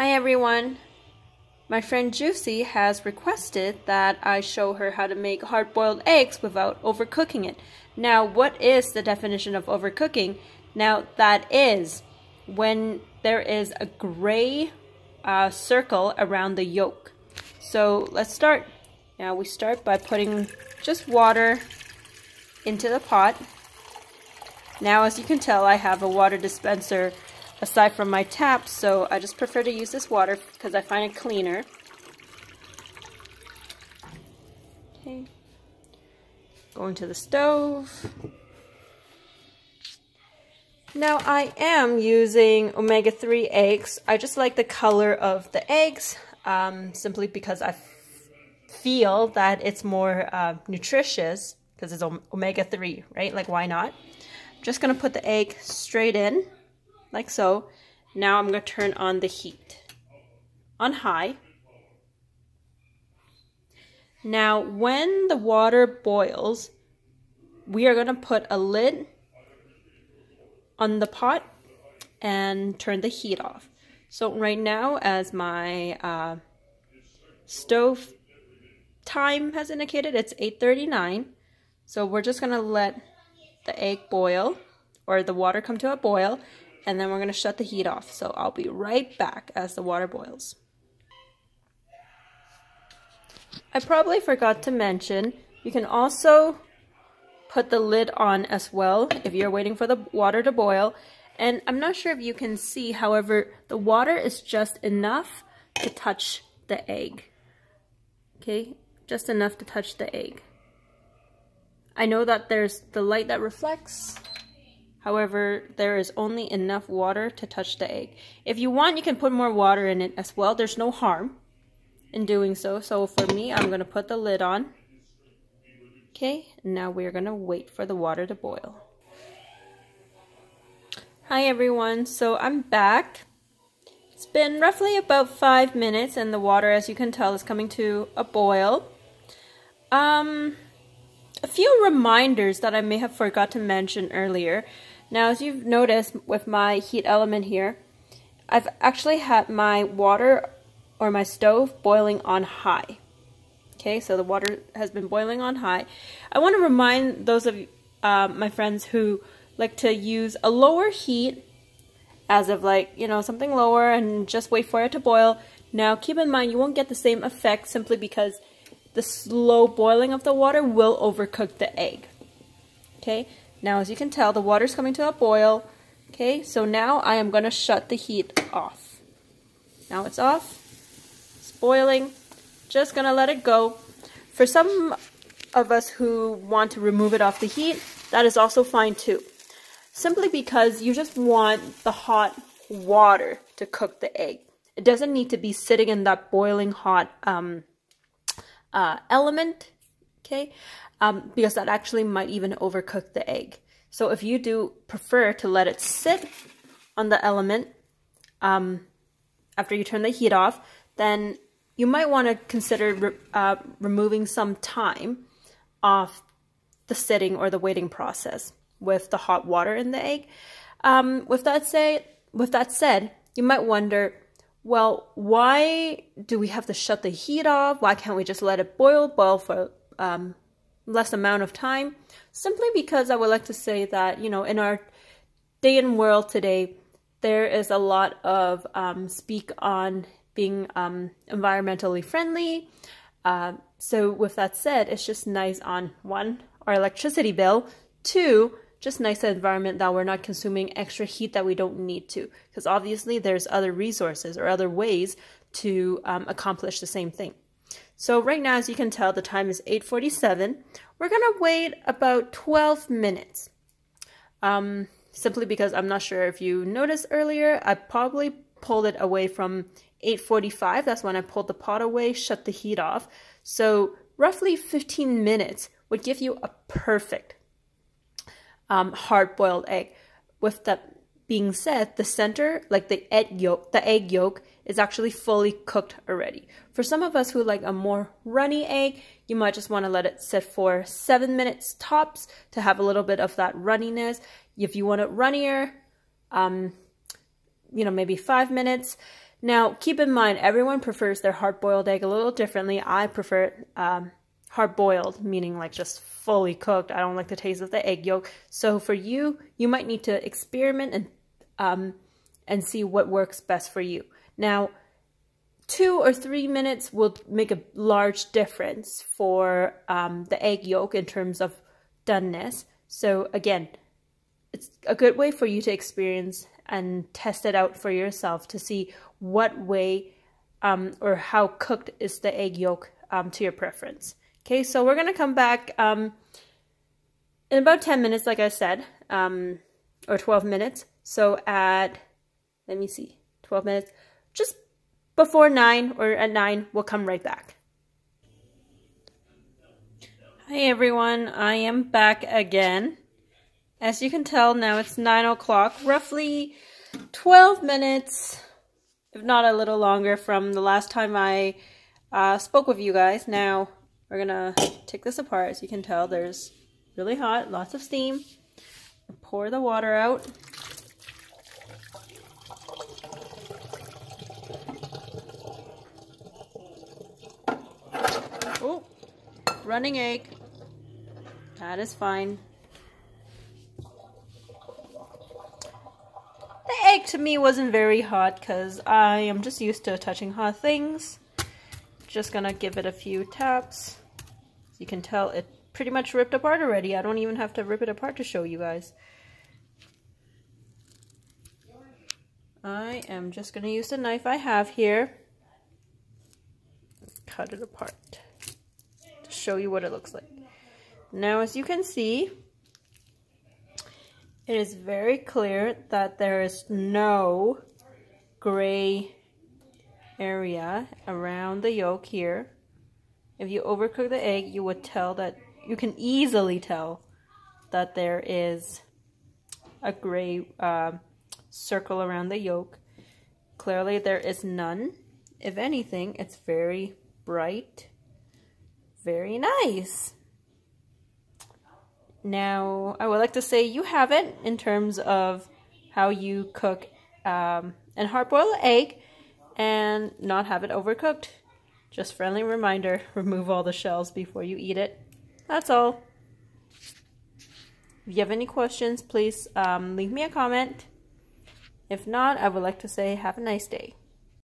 Hi everyone! My friend Juicy has requested that I show her how to make hard-boiled eggs without overcooking it. Now, what is the definition of overcooking? Now, that is when there is a gray circle around the yolk. So let's start. Now we start by putting just water into the pot. Now, as you can tell, I have a water dispenser aside from my tap, so I just prefer to use this water because I find it cleaner. Okay, going to the stove. Now I am using omega-3 eggs. I just like the color of the eggs, simply because I feel that it's more nutritious because it's omega-3, right? Like, why not? I'm just gonna put the egg straight in, like so. Now I'm going to turn on the heat on high. Now when the water boils, we are going to put a lid on the pot and turn the heat off. So right now, as my stove time has indicated, it's 8:39. So we're just going to let the egg boil, or the water come to a boil, and then we're going to shut the heat off. So I'll be right back as the water boils. I probably forgot to mention, you can also put the lid on as well if you're waiting for the water to boil. And I'm not sure if you can see, however, the water is just enough to touch the egg. Okay, just enough to touch the egg. I know that there's the light that reflects. However, there is only enough water to touch the egg. If you want, you can put more water in it as well. There's no harm in doing so. So for me, I'm going to put the lid on. Okay, now we're going to wait for the water to boil. Hi everyone, so I'm back. It's been roughly about 5 minutes and the water, as you can tell, is coming to a boil. A few reminders that I may have forgot to mention earlier. Now, as you've noticed with my heat element here, I've actually had my water or my stove boiling on high. Okay, so the water has been boiling on high. I want to remind those of my friends who like to use a lower heat, as of like, you know, something lower and just wait for it to boil. Now, keep in mind, you won't get the same effect simply because the slow boiling of the water will overcook the egg. Okay, now as you can tell, the water's coming to a boil. Okay, so now I am going to shut the heat off. Now it's off. It's boiling. Just going to let it go. For some of us who want to remove it off the heat, that is also fine too. Simply because you just want the hot water to cook the egg. It doesn't need to be sitting in that boiling hot element, okay, because that actually might even overcook the egg. So if you do prefer to let it sit on the element after you turn the heat off, then you might want to consider removing some time off the sitting or the waiting process with the hot water in the egg. With that said, you might wonder, well, why do we have to shut the heat off? Why can't we just let it boil for less amount of time? Simply because I would like to say that, you know, in our day and world today, there is a lot of speak on being environmentally friendly. So with that said, it's just nice on one, our electricity bill, two, just nice environment that we're not consuming extra heat that we don't need to, because obviously there's other resources or other ways to accomplish the same thing. So right now, as you can tell, the time is 8:47. We're gonna wait about 12 minutes, simply because I'm not sure if you noticed earlier, I probably pulled it away from 8:45. That's when I pulled the pot away, shut the heat off. So roughly 15 minutes would give you a perfect hard-boiled egg. With that being said, the center, like the egg yolk is actually fully cooked already. For some of us who like a more runny egg, you might just want to let it sit for 7 minutes tops to have a little bit of that runniness. If you want it runnier, you know, maybe 5 minutes. Now, keep in mind, everyone prefers their hard-boiled egg a little differently. I prefer hard-boiled, meaning like just fully cooked. I don't like the taste of the egg yolk. So for you, you might need to experiment and see what works best for you. Now, 2 or 3 minutes will make a large difference for the egg yolk in terms of doneness. So again, it's a good way for you to experience and test it out for yourself to see what way or how cooked is the egg yolk to your preference. Okay, so we're going to come back in about 10 minutes, like I said, or 12 minutes. So at, let me see, 12 minutes, just before 9 or at 9, we'll come right back. Hi everyone, I am back again. As you can tell, now it's 9 o'clock, roughly 12 minutes, if not a little longer, from the last time I spoke with you guys. Now, we're gonna take this apart. As you can tell, there's really hot, lots of steam. Pour the water out. Oh, running egg. That is fine. The egg to me wasn't very hot because I am just used to touching hot things. Just gonna give it a few taps. As you can tell, it pretty much ripped apart already. I don't even have to rip it apart to show you guys. I am just gonna use the knife I have here. Cut it apart to show you what it looks like. Now, as you can see, it is very clear that there is no gray area around the yolk here. If you overcook the egg, you would tell that, you can easily tell that there is a gray circle around the yolk. Clearly there is none. If anything, it's very bright, very nice. Now, I would like to say you have it in terms of how you cook and hard-boil an egg and not have it overcooked. Just friendly reminder, remove all the shells before you eat it. That's all. If you have any questions, please leave me a comment. If not, I would like to say have a nice day.